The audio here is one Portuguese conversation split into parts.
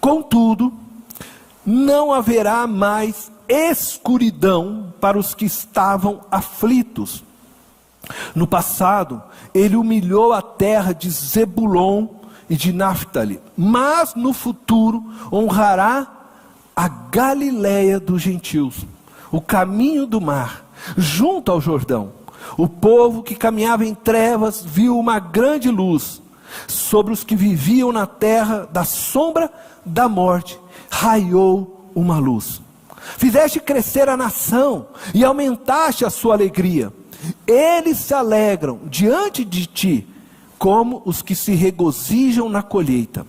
Contudo, não haverá mais escuridão para os que estavam aflitos. No passado, ele humilhou a terra de Zebulon e de Naftali, mas no futuro honrará a Galileia dos gentios, o caminho do mar, junto ao Jordão. O povo que caminhava em trevas viu uma grande luz. Sobre os que viviam na terra da sombra da morte, raiou uma luz. Fizeste crescer a nação e aumentaste a sua alegria. Eles se alegram diante de ti, como os que se regozijam na colheita,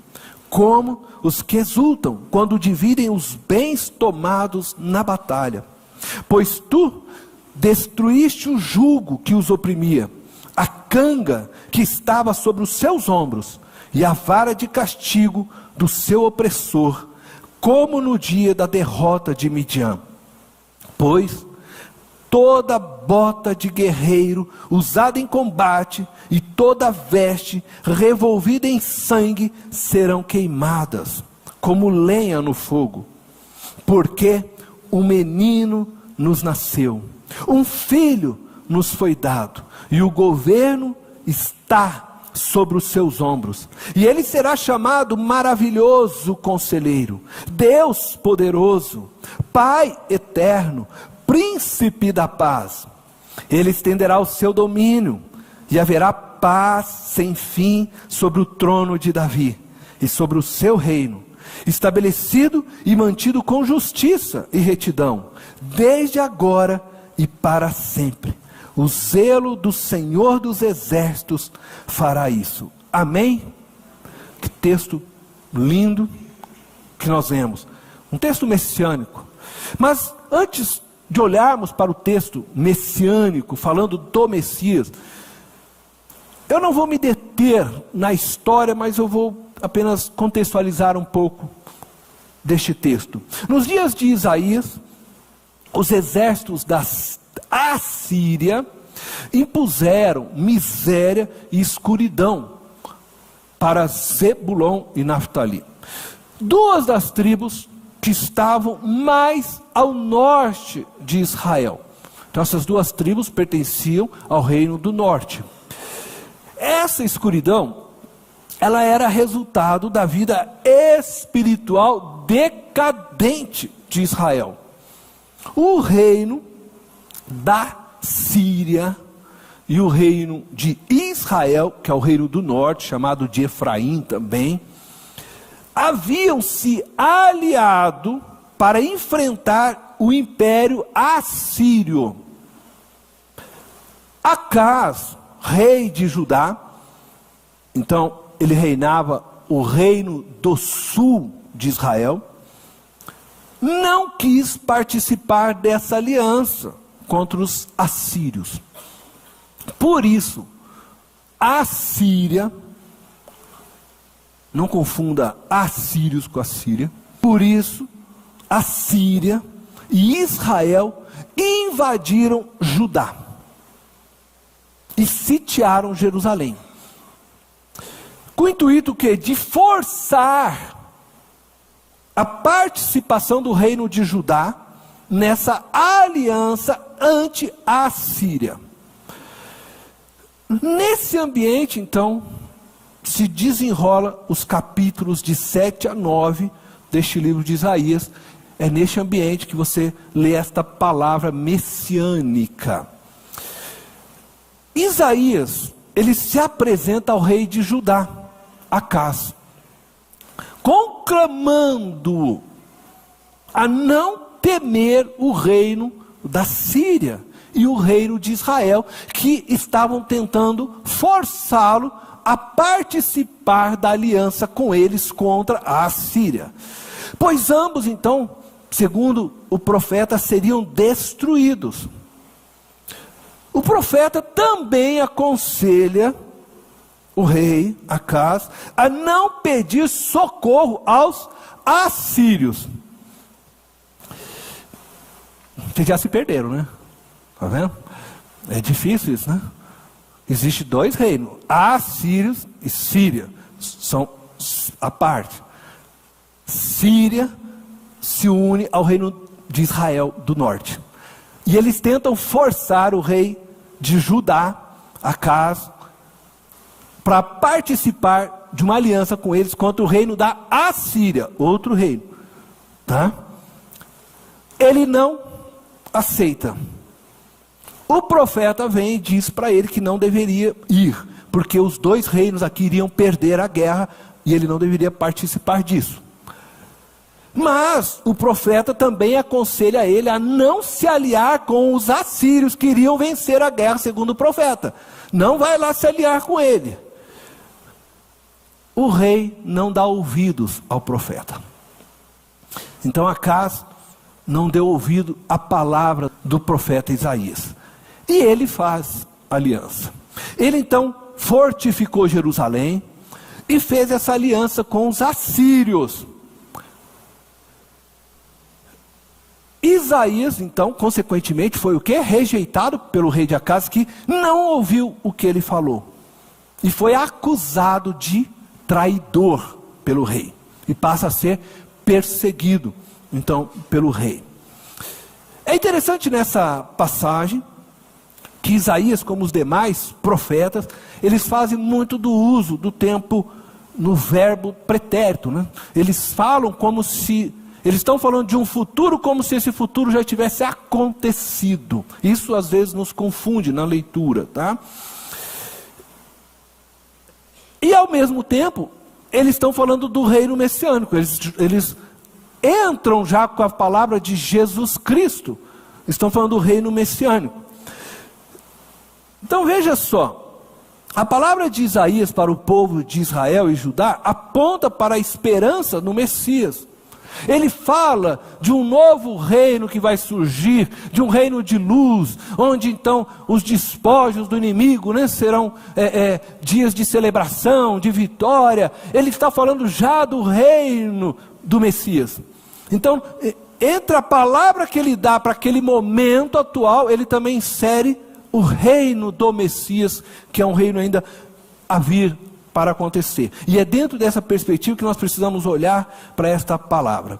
como os que exultam quando dividem os bens tomados na batalha. Pois tu destruíste o jugo que os oprimia, a canga que estava sobre os seus ombros, e a vara de castigo do seu opressor, como no dia da derrota de Midian. Pois toda bota de guerreiro usada em combate e toda veste revolvida em sangue serão queimadas, como lenha no fogo. Porque um menino nos nasceu, um filho nos foi dado, e o governo está sobre os seus ombros, e ele será chamado Maravilhoso Conselheiro, Deus Poderoso, Pai Eterno, Príncipe da Paz. Ele estenderá o seu domínio, e haverá paz sem fim sobre o trono de Davi, e sobre o seu reino, estabelecido e mantido com justiça e retidão, desde agora e para sempre. O zelo do Senhor dos Exércitos fará isso. Amém? Que texto lindo que nós vemos. Um texto messiânico. Mas antes de olharmos para o texto messiânico, falando do Messias, eu não vou me deter na história, mas eu vou apenas contextualizar um pouco deste texto. Nos dias de Isaías, os exércitos da Assíria impuseram miséria e escuridão para Zebulon e Naftali, duas das tribos que estavam mais ao norte de Israel. Então essas duas tribos pertenciam ao reino do norte. Essa escuridão, ela era resultado da vida espiritual decadente de Israel. O reino da Síria e o reino de Israel, que é o reino do norte, chamado de Efraim também, haviam se aliado para enfrentar o império assírio. Acaz, rei de Judá, então ele reinava o reino do sul de Israel, não quis participar dessa aliança contra os assírios. Por isso, a Síria, não confunda assírios com a Síria, por isso, a Síria e Israel invadiram Judá e sitiaram Jerusalém, com o intuito que de forçar a participação do reino de Judá nessa aliança anti-assíria. Nesse ambiente, então, se desenrola os capítulos de 7 a 9 deste livro de Isaías. É neste ambiente que você lê esta palavra messiânica. Isaías, ele se apresenta ao rei de Judá, Acaz, conclamando a não temer o reino da Síria e o reino de Israel, que estavam tentando forçá-lo a participar da aliança com eles contra a Síria. Pois ambos, então, segundo o profeta, seriam destruídos. O profeta também aconselha o rei Acaz a não pedir socorro aos assírios. Vocês já se perderam, né? Tá vendo? É difícil isso, né? Existem dois reinos, assírios e Síria, são a parte. Síria se une ao reino de Israel do norte. E eles tentam forçar o rei de Judá, Acaz, para participar de uma aliança com eles contra o reino da Assíria, outro reino. Tá? Ele não aceita. O profeta vem e diz para ele que não deveria ir, porque os dois reinos aqui iriam perder a guerra e ele não deveria participar disso. Mas o profeta também aconselha ele a não se aliar com os assírios que iriam vencer a guerra, segundo o profeta. Não vai lá se aliar com ele. O rei não dá ouvidos ao profeta. Então Acaz não deu ouvido à palavra do profeta Isaías. E ele faz aliança. Ele então fortificou Jerusalém e fez essa aliança com os assírios. Isaías, então, consequentemente, foi o quê? Rejeitado pelo rei de Acaz, que não ouviu o que ele falou. E foi acusado de traidor pelo rei. E passa a ser perseguido, então, pelo rei. É interessante nessa passagem, que Isaías, como os demais profetas, eles fazem muito do uso do tempo no verbo pretérito, né? Eles falam como se... Eles estão falando de um futuro como se esse futuro já tivesse acontecido. Isso às vezes nos confunde na leitura, tá? E ao mesmo tempo, eles estão falando do reino messiânico. Eles entram já com a palavra de Jesus Cristo. Estão falando do reino messiânico. Então veja só. A palavra de Isaías para o povo de Israel e Judá aponta para a esperança no Messias. Ele fala de um novo reino que vai surgir, de um reino de luz, onde então os despojos do inimigo, né, serão dias de celebração, de vitória. Ele está falando já do reino do Messias. Então, entre a palavra que ele dá para aquele momento atual, ele também insere o reino do Messias, que é um reino ainda a vir para acontecer. E é dentro dessa perspectiva que nós precisamos olhar para esta palavra.